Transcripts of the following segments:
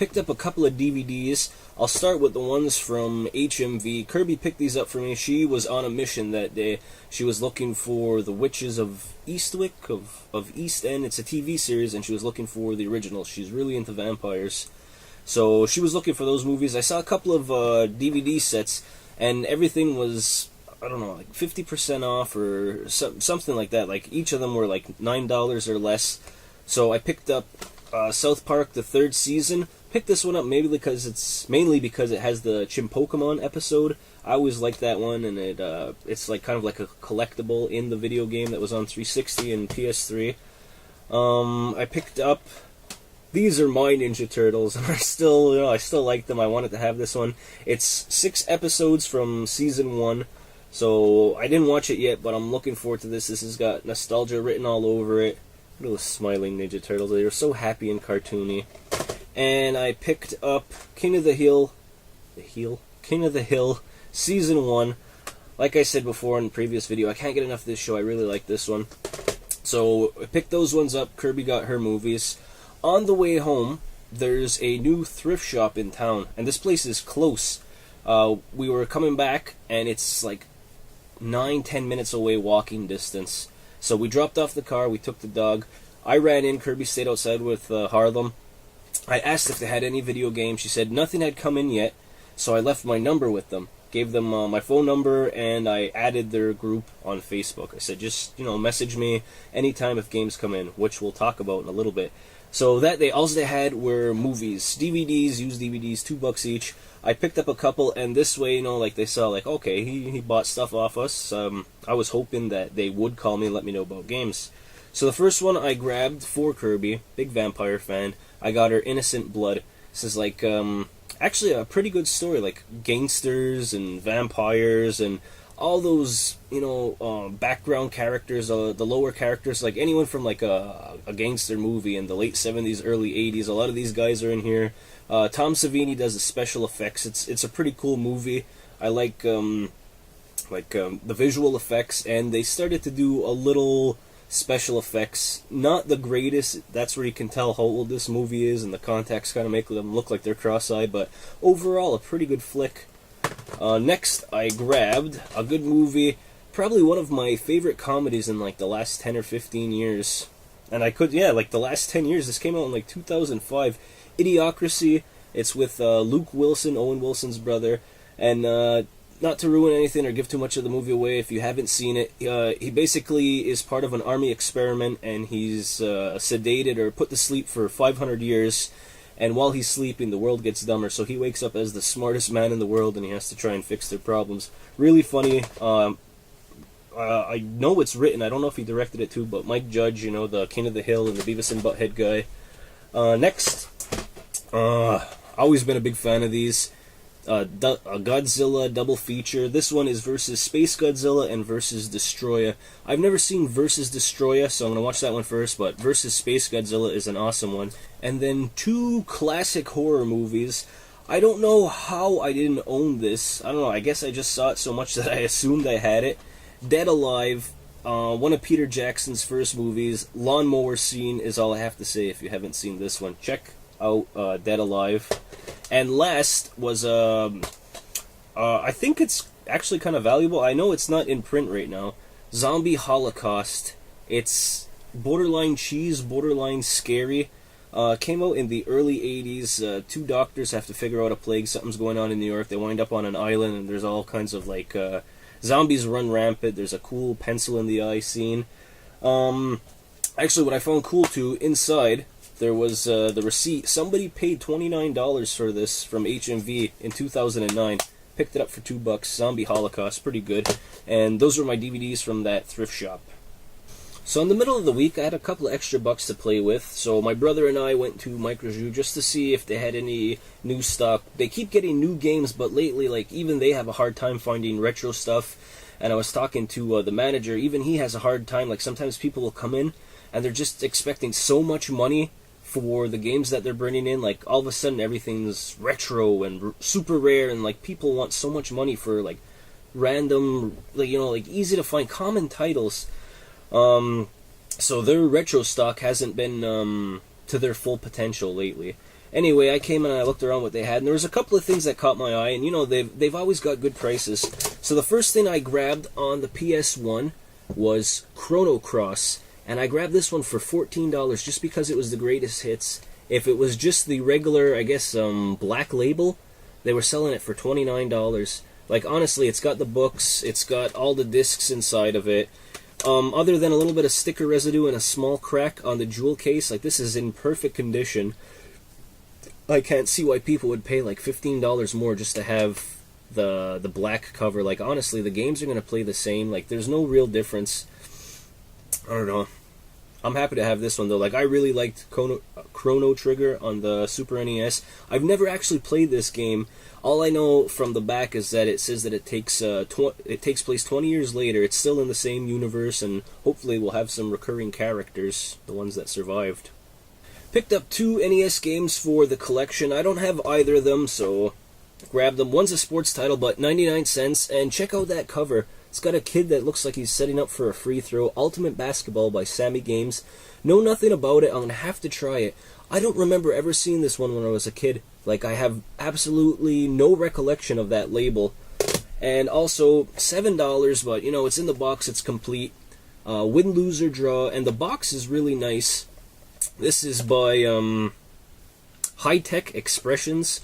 picked up a couple of DVDs. I'll start with the ones from HMV. Kirby picked these up for me. She was on a mission that day. She was looking for The Witches of Eastwick, of East End. It's a TV series, and she was looking for the original. She's really into vampires. So she was looking for those movies. I saw a couple of DVD sets, and everything was, I don't know, like 50% off or something like that. Like each of them were like $9 or less. So I picked up South Park, the third season. Picked this one up mainly because it has the Chimpokemon episode. I always liked that one, and it's like kind of like a collectible in the video game that was on 360 and PS3. I picked up, these are my Ninja Turtles, and I still like them. I wanted to have this one. It's 6 episodes from season 1. So I didn't watch it yet, but I'm looking forward to this. This has got nostalgia written all over it. Little smiling Ninja Turtles. They were so happy and cartoony. And I picked up King of the Hill, Season 1. Like I said before in the previous video, I can't get enough of this show. I really like this one. So I picked those ones up. Kirby got her movies. On the way home, there's a new thrift shop in town, and this place is close. We were coming back, and it's like 9-10 minutes away walking distance. So we dropped off the car, we took the dog. I ran in, Kirby stayed outside with Harlem. I asked if they had any video games. She said nothing had come in yet, so I left my number with them. Gave them my phone number, and I added their group on Facebook. I said, just, message me anytime if games come in, which we'll talk about in a little bit. So that day, all they had were movies, DVDs, used DVDs, $2 each. I picked up a couple, and this way, like they saw, like, okay, he bought stuff off us. I was hoping that they would call me and let me know about games. So the first one I grabbed for Kirby, big vampire fan. I got her Innocent Blood. This is like, actually a pretty good story, like gangsters and vampires and all those, background characters, the lower characters, like anyone from like a gangster movie in the late 70s, early 80s. A lot of these guys are in here. Tom Savini does the special effects. It's a pretty cool movie. I like the visual effects, and they started to do a little special effects. Not the greatest. That's where you can tell how old this movie is, and the contacts kind of make them look like they're cross-eyed, but overall a pretty good flick. Next, I grabbed a good movie, probably one of my favorite comedies in like the last 10 or 15 years. And the last 10 years. This came out in like 2005. Idiocracy. It's with Luke Wilson, Owen Wilson's brother. And not to ruin anything or give too much of the movie away if you haven't seen it, he basically is part of an army experiment, and he's sedated or put to sleep for 500 years. And while he's sleeping, the world gets dumber, so he wakes up as the smartest man in the world, and he has to try and fix their problems. Really funny. I know it's written. I don't know if he directed it too, but Mike Judge, the King of the Hill and the Beavis and Butthead guy. Next, always been a big fan of these. A Godzilla double feature. This one is versus Space Godzilla and versus Destroya. I've never seen versus Destroya, so I'm going to watch that one first, but versus Space Godzilla is an awesome one. And then 2 classic horror movies. I don't know how I didn't own this. I don't know, I guess I just saw it so much that I assumed I had it. Dead Alive, one of Peter Jackson's first movies. Lawnmower Scene is all I have to say if you haven't seen this one. Check out Dead Alive. And last was, I think it's actually kind of valuable. I know it's not in print right now. Zombie Holocaust. It's borderline cheese, borderline scary. Came out in the early 80s. 2 doctors have to figure out a plague. Something's going on in New York. They wind up on an island, and there's all kinds of, zombies run rampant. There's a cool pencil in the eye scene. Actually, what I found cool, too, inside, there was the receipt. Somebody paid $29 for this from HMV in 2009. Picked it up for $2. Zombie Holocaust, pretty good. And those were my DVDs from that thrift shop. So in the middle of the week, I had a couple of extra bucks to play with. So my brother and I went to Microjou just to see if they had any new stock. They keep getting new games, but lately, even they have a hard time finding retro stuff. And I was talking to the manager. Even he has a hard time. Sometimes people will come in, and they're just expecting so much money for the games that they're bringing in. All of a sudden everything's retro and super rare, and people want so much money for random, easy to find common titles. So their retro stock hasn't been to their full potential lately. Anyway, I came and I looked around what they had, and there was a couple of things that caught my eye, and you know, they've always got good prices. So the first thing I grabbed on the PS1 was Chrono Cross, and I grabbed this one for $14 just because it was the greatest hits. If it was just the regular, I guess, black label, they were selling it for $29. Like, honestly, it's got the books, it's got all the discs inside of it. Other than a little bit of sticker residue and a small crack on the jewel case, like, this is in perfect condition. I can't see why people would pay like $15 more just to have the black cover. Like, honestly, the games are going to play the same. Like, there's no real difference. I don't know. I'm happy to have this one, though. Like, I really liked Chrono Trigger on the Super NES. I've never actually played this game. All I know from the back is that it says that it takes place 20 years later. It's still in the same universe, and hopefully we'll have some recurring characters, the ones that survived. Picked up 2 NES games for the collection. I don't have either of them, so grab them. One's a sports title, but 99 cents, and check out that cover. It's got a kid that looks like he's setting up for a free throw. Ultimate Basketball by Sammy Games. Know nothing about it. I'm going to have to try it. I don't remember ever seeing this one when I was a kid. Like, I have absolutely no recollection of that label. And also, $7, but, you know, it's in the box. It's complete. Win, lose, or draw. And the box is really nice. This is by High Tech Expressions.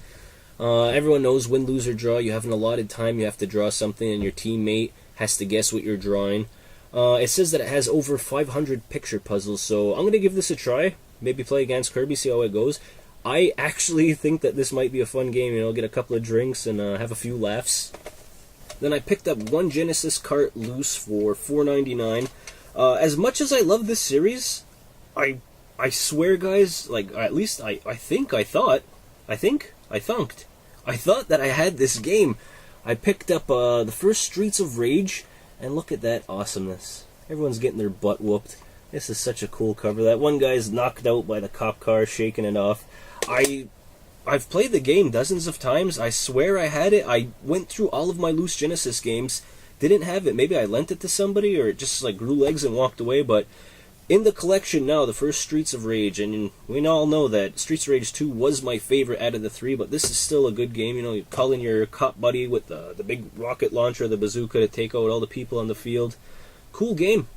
Everyone knows win, lose, or draw. You have an allotted time. You have to draw something, and your teammate has to guess what you're drawing. It says that it has over 500 picture puzzles, so I'm going to give this a try. Maybe play against Kirby, see how it goes. I actually think that this might be a fun game. You know, get a couple of drinks and have a few laughs. Then I picked up one Genesis cart loose for $4.99. As much as I love this series, I swear, guys, like, at least I thought that I had this game. I picked up the first Streets of Rage, and look at that awesomeness. Everyone's getting their butt whooped. This is such a cool cover. That one guy's knocked out by the cop car, shaking it off. I've played the game dozens of times. I swear I had it. I went through all of my loose Genesis games. Didn't have it. Maybe I lent it to somebody, or it just like grew legs and walked away, but in the collection now, the first Streets of Rage, and we all know that Streets of Rage 2 was my favorite out of the 3, but this is still a good game. You know, you call in your cop buddy with the big rocket launcher, the bazooka, to take out all the people on the field. Cool game.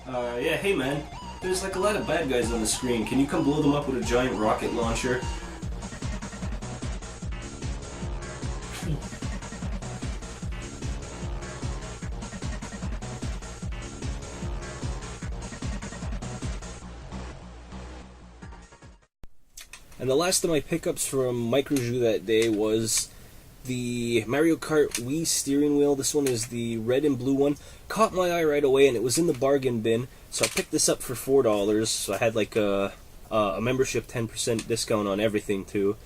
Yeah, hey man, there's like a lot of bad guys on the screen. Can you come blow them up with a giant rocket launcher? And the last of my pickups from Microju that day was the Mario Kart Wii steering wheel. This one is the red and blue one. Caught my eye right away, and it was in the bargain bin, so I picked this up for $4. So I had like a membership 10% discount on everything too.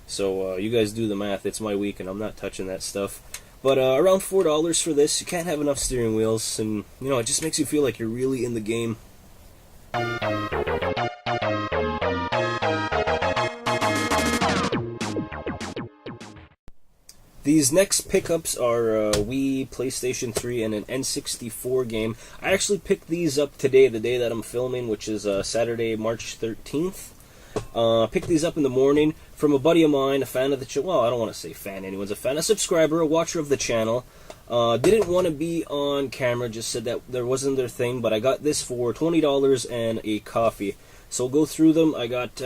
So you guys do the math. It's my week, and I'm not touching that stuff. But around $4 for this. You can't have enough steering wheels, and you know, it just makes you feel like you're really in the game. These next pickups are a Wii, PlayStation 3, and an N64 game. I actually picked these up today, the day that I'm filming, which is Saturday, March 13th. Picked these up in the morning from a buddy of mine, a fan of the channel. Well, I don't want to say fan, anyone's a fan. A subscriber, a watcher of the channel. Didn't want to be on camera, just said that there wasn't their thing, but I got this for $20 and a coffee. So we'll go through them. I got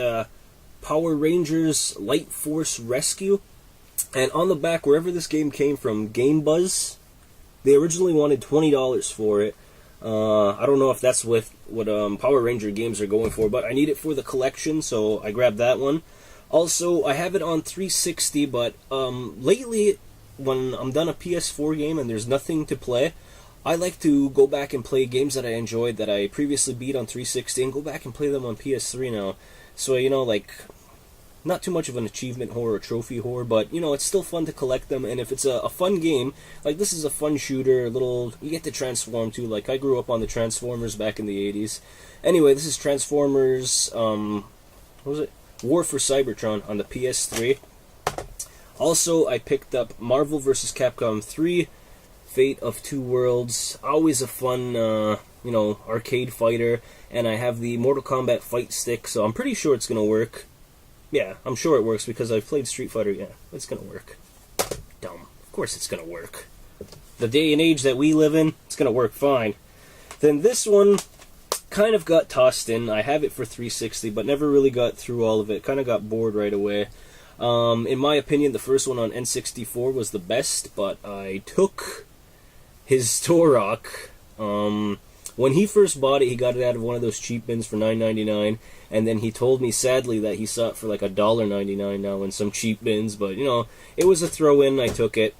Power Rangers Light Force Rescue. And on the back, wherever this game came from, Game Buzz, they originally wanted $20 for it. I don't know if that's what Power Ranger games are going for, but I need it for the collection, so I grabbed that one. Also, I have it on 360, but lately, when I'm done a PS4 game and there's nothing to play, I like to go back and play games that I enjoyed that I previously beat on 360 and go back and play them on PS3 now. So, you know, like, not too much of an achievement whore or trophy whore, but, you know, it's still fun to collect them, and if it's a fun game, like this is a fun shooter, you get to transform too. Like, I grew up on the Transformers back in the 80s. Anyway, this is Transformers, what was it? War for Cybertron on the PS3. Also, I picked up Marvel vs. Capcom 3, Fate of Two Worlds, always a fun, you know, arcade fighter, and I have the Mortal Kombat fight stick, so I'm pretty sure it's going to work. Yeah, I'm sure it works because I've played Street Fighter. Yeah, it's gonna work. Dumb. Of course it's gonna work. The day and age that we live in, it's gonna work fine. Then this one kind of got tossed in. I have it for 360, but never really got through all of it. Kind of got bored right away. In my opinion, the first one on N64 was the best, but I took his Torok. When he first bought it, he got it out of one of those cheap bins for $9.99, and then he told me sadly that he saw it for like $1.99 now in some cheap bins, but you know, it was a throw-in, I took it.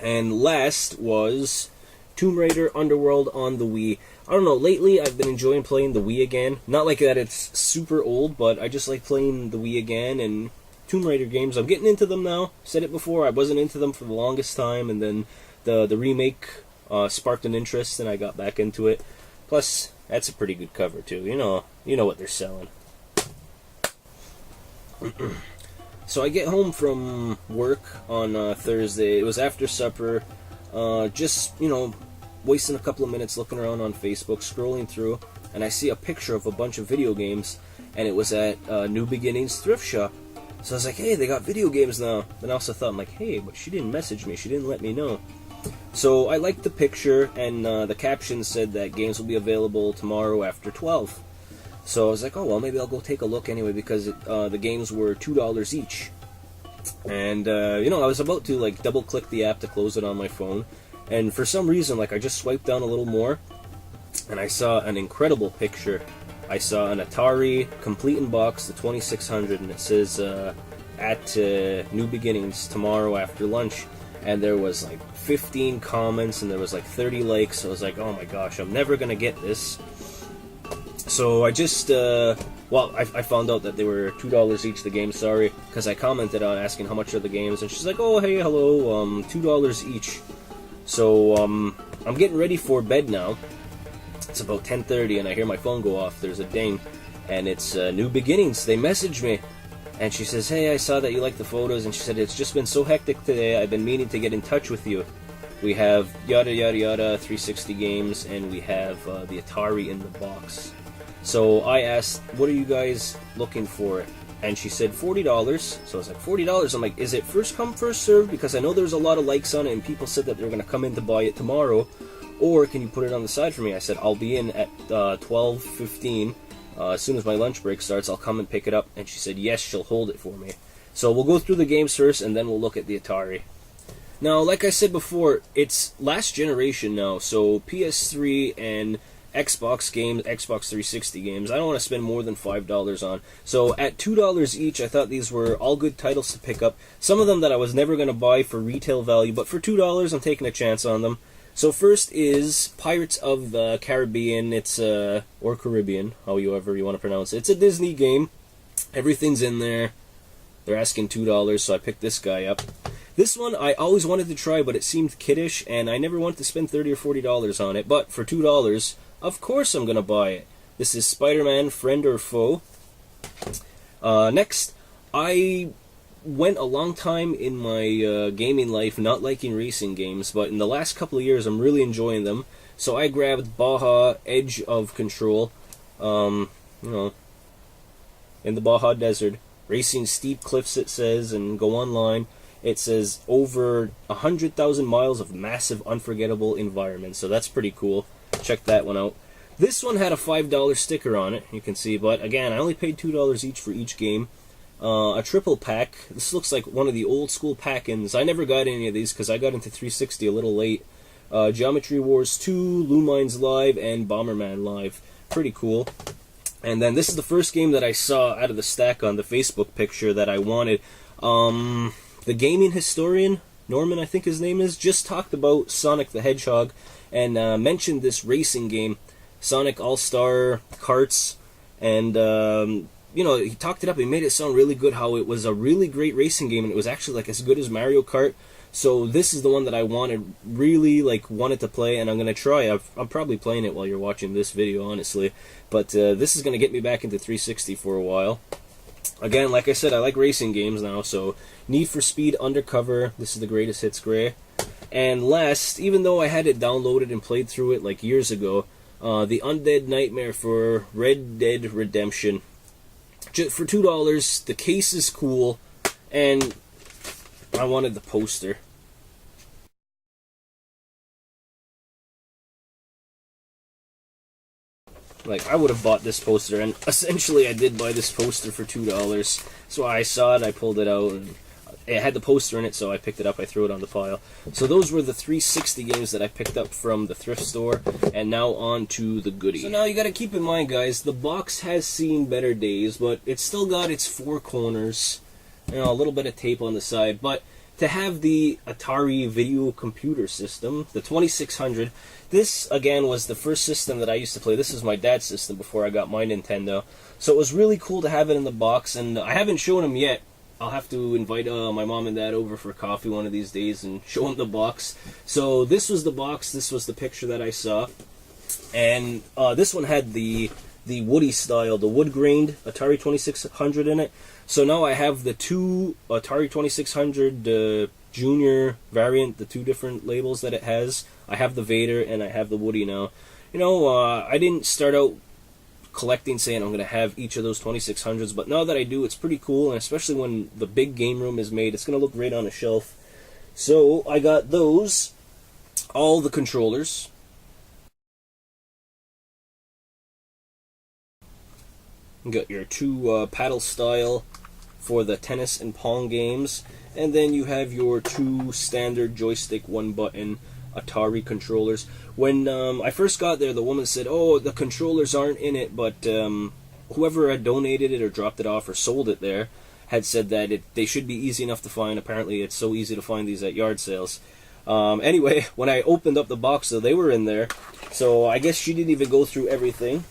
And last was Tomb Raider Underworld on the Wii. I don't know, lately I've been enjoying playing the Wii again. Not like that it's super old, but I just like playing the Wii again, and Tomb Raider games, I'm getting into them now. Said it before, I wasn't into them for the longest time, and then the remake sparked an interest, and I got back into it. Plus, that's a pretty good cover too. You know what they're selling. So I get home from work on Thursday. It was after supper. Just wasting a couple of minutes looking around on Facebook, scrolling through, and I see a picture of a bunch of video games, and it was at New Beginnings thrift shop. So I was like, hey, they got video games now. Then I also thought, I'm like, hey, but she didn't message me. She didn't let me know. So I liked the picture, and the caption said that games will be available tomorrow after 12. So I was like, oh, well, maybe I'll go take a look anyway, because the games were $2 each. And, I was about to, like, double-click the app to close it on my phone. And for some reason, like, I just swiped down a little more, and I saw an incredible picture. I saw an Atari, complete in box, the 2600, and it says, at New Beginnings tomorrow after lunch. And there was, like, 15 comments, and there was, like, 30 likes. So I was like, oh my gosh, I'm never gonna get this. So I just, I found out that they were $2 each, the games, sorry, because I commented on asking how much are the games, and she's like, oh, hey, hello, $2 each. So, I'm getting ready for bed now. It's about 10:30, and I hear my phone go off. There's a ding, and it's New Beginnings. They messaged me, and she says, hey, I saw that you liked the photos, and she said, it's just been so hectic today, I've been meaning to get in touch with you. We have yada yada yada 360 games, and we have the Atari in the box. So I asked, what are you guys looking for? And she said $40. So I was like, $40? I'm like, is it first come, first served? Because I know there's a lot of likes on it, and people said that they were going to come in to buy it tomorrow. Or can you put it on the side for me? I said, I'll be in at 12:15. As soon as my lunch break starts, I'll come and pick it up. And she said, yes, she'll hold it for me. So we'll go through the games first, and then we'll look at the Atari. Now, like I said before, it's last generation now, so PS3 and Xbox games, Xbox 360 games, I don't want to spend more than $5 on. So at $2 each, I thought these were all good titles to pick up. Some of them that I was never going to buy for retail value, but for $2, I'm taking a chance on them. So first is Pirates of the Caribbean. It's or Caribbean, however you want to pronounce it. It's a Disney game. Everything's in there. They're asking $2, so I picked this guy up. This one I always wanted to try, but it seemed kiddish, and I never wanted to spend $30 or $40 on it. But for $2, of course I'm gonna buy it. This is Spider-Man: Friend or Foe. Next, I went a long time in my gaming life not liking racing games, but in the last couple of years I'm really enjoying them. So I grabbed Baja Edge of Control, in the Baja Desert, racing steep cliffs it says, and go online. It says over 100,000 miles of massive unforgettable environment, so that's pretty cool. Check that one out. This one had a $5 sticker on it, you can see, but again, I only paid $2 each for each game. A triple pack. This looks like one of the old school pack-ins. I never got any of these because I got into 360 a little late. Geometry Wars 2, Lumines Live, and Bomberman Live. Pretty cool. And then this is the first game that I saw out of the stack on the Facebook picture that I wanted. The gaming historian, Norman I think his name is, just talked about Sonic the Hedgehog and mentioned this racing game, Sonic All-Star Karts, and he talked it up. He made it sound really good, how it was a really great racing game, and it was actually like as good as Mario Kart. So this is the one that I really wanted to play, and I'm gonna try. I'm probably playing it while you're watching this video, honestly. But this is gonna get me back into 360 for a while. Again, like I said, I like racing games now. So Need for Speed Undercover. This is the Greatest Hits Grey. And last, even though I had it downloaded and played through it like years ago, the Undead Nightmare for Red Dead Redemption. For $2, the case is cool, and I wanted the poster. Like, I would have bought this poster, and essentially I did buy this poster for $2. So I saw it, I pulled it out, and it had the poster in it, so I picked it up, I threw it on the pile. So those were the 360 games that I picked up from the thrift store, and now on to the goodie. So now you gotta keep in mind, guys, the box has seen better days, but it's still got its four corners, you know, a little bit of tape on the side, but to have the Atari video computer system, the 2600, this, again, was the first system that I used to play. This is my dad's system before I got my Nintendo. So it was really cool to have it in the box, and I haven't shown him yet. I'll have to invite my mom and dad over for coffee one of these days and show them the box. So this was the box, this was the picture that I saw. And this one had the Woody style, the wood-grained Atari 2600 in it. So now I have the two Atari 2600 Junior variant, the two different labels that it has. I have the Vader and I have the Woody now. You know, I didn't start out collecting saying I'm going to have each of those 2600s, but now that I do, it's pretty cool, and especially when the big game room is made, it's going to look great on a shelf. So I got those, all the controllers. You got your two paddle style for the tennis and pong games, and then you have your two standard joystick one button Atari controllers. When I first got there, the woman said, "Oh, the controllers aren't in it," but whoever had donated it or dropped it off or sold it there had said that they should be easy enough to find. Apparently, it's so easy to find these at yard sales. Anyway, when I opened up the box, though, they were in there, so I guess she didn't even go through everything.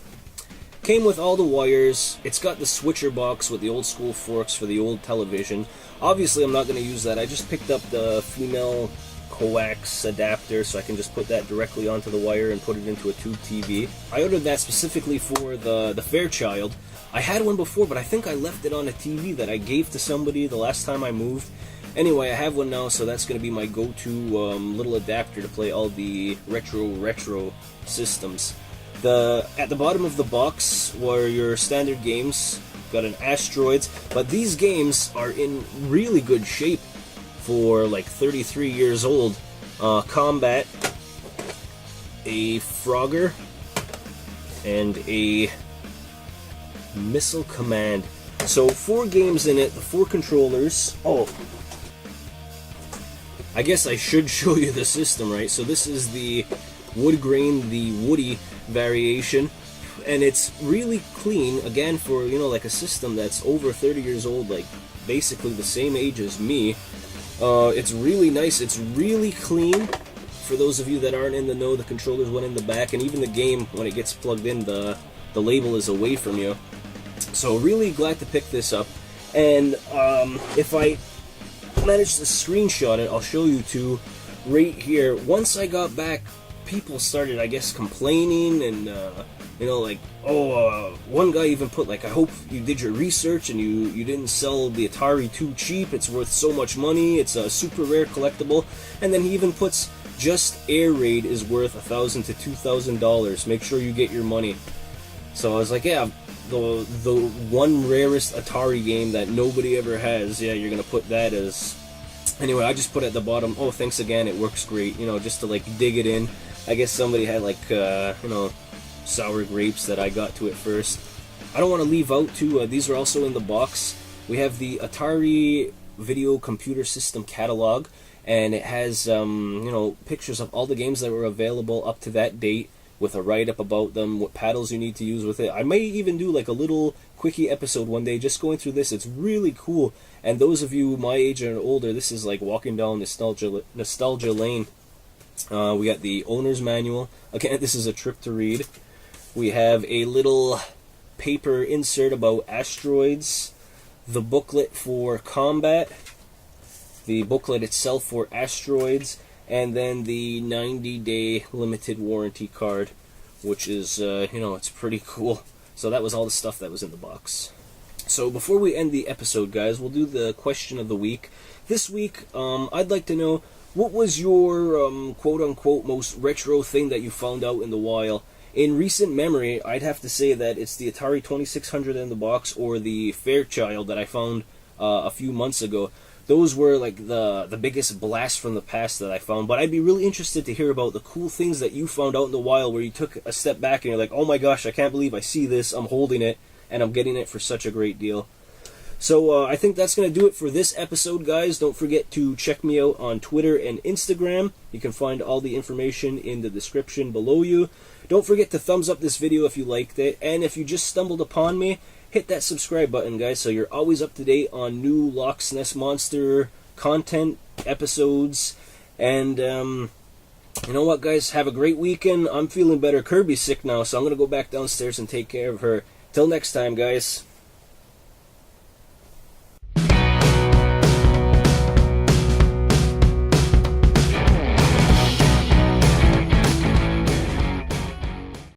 Came with all the wires. It's got the switcher box with the old school forks for the old television. Obviously, I'm not going to use that. I just picked up the female coax adapter, so I can just put that directly onto the wire and put it into a tube TV. I ordered that specifically for the Fairchild. I had one before, but I think I left it on a TV that I gave to somebody the last time I moved. Anyway, I have one now, so that's going to be my go-to little adapter to play all the retro systems. At the bottom of the box were your standard games. Got an Asteroids, but these games are in really good shape for like 33 years old. Combat, a Frogger, and a Missile Command. So 4 games in it, the 4 controllers. Oh, I guess I should show you the system, right? So this is the wood grain, the Woody variation, and it's really clean, again, for, you know, like a system that's over 30 years old, like basically the same age as me. It's really nice, it's really clean. For those of you that aren't in the know, the controllers went in the back, and even the game, when it gets plugged in, the label is away from you. So really glad to pick this up, and if I manage to screenshot it, I'll show you two right here. Once I got back, people started, I guess, complaining, and you know, like, one guy even put, like, I hope you did your research and you didn't sell the Atari too cheap, it's worth so much money, it's a super rare collectible. And then he even puts, just Air Raid is worth $1,000 to $2,000, make sure you get your money. So I was like, yeah, the one rarest Atari game that nobody ever has, yeah, you're gonna put that as... Anyway, I just put at the bottom, oh, thanks again, it works great, you know, just to, like, dig it in. I guess somebody had, like, you know, sour grapes that I got to it first. I don't want to leave out, too, these are also in the box. We have the Atari Video Computer System catalog, and it has, you know, pictures of all the games that were available up to that date, with a write-up about them, what paddles you need to use with it. I may even do, like, a little quickie episode one day just going through this. It's really cool, and those of you my age and older, this is like walking down nostalgia lane. We got the owner's manual. Again, this is a trip to read. We have a little paper insert about Asteroids, the booklet for Combat, the booklet itself for Asteroids, and then the 90-day limited warranty card, which is, you know, it's pretty cool. So that was all the stuff that was in the box. So before we end the episode, guys, we'll do the question of the week. This week, I'd like to know, what was your quote-unquote most retro thing that you found out in the wild? In recent memory, I'd have to say that it's the Atari 2600 in the box or the Fairchild that I found a few months ago. Those were like the biggest blast from the past that I found. But I'd be really interested to hear about the cool things that you found out in the wild where you took a step back and you're like, oh my gosh, I can't believe I see this, I'm holding it, and I'm getting it for such a great deal. So I think that's going to do it for this episode, guys. Don't forget to check me out on Twitter and Instagram. You can find all the information in the description below you. Don't forget to thumbs up this video if you liked it. And if you just stumbled upon me, hit that subscribe button, guys, so you're always up to date on new Loch SNES Monster content, episodes. And you know what, guys? Have a great weekend. I'm feeling better. Kirby's sick now, so I'm going to go back downstairs and take care of her. Till next time, guys.